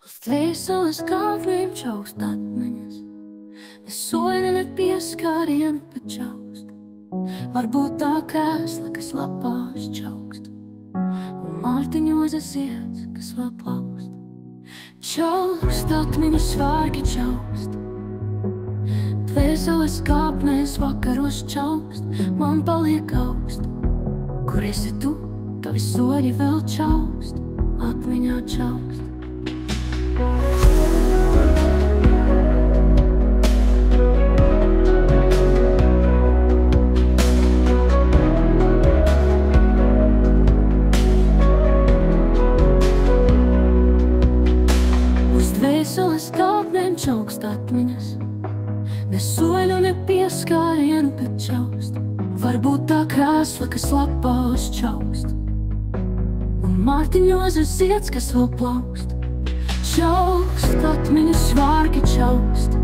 Tvēseles kāpnīm čaukst atmiņas, ne soļi, ne pieskārieni, bet čaukst. Varbūt tā krēsla, kas lapās čaukst, un Mārtiņoza zieds, kas vēl plaukst. Čaukst, atmiņas svārki čaukst, tvēseles kāpnēs vakaros čaukst, man paliek augst. Kur esi tu, tavi soļi vēl čaukst, atmiņā čaukst. Tvēseles kāpnēm čaukst atmiņas, ne soļu, ne pieskārienu, bet čaukst. Varbūt tā krēsla, kas lapās čaukst, un Mārtiņoza zieds, kas vēl plaukst. Čaukst, atmiņas svārki čaukst,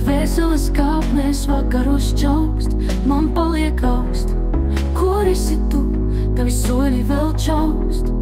tvēseles kāpnēs vakaros čaukst, man paliek augst. Kur esi tu, tavi soļi vēl čaukst,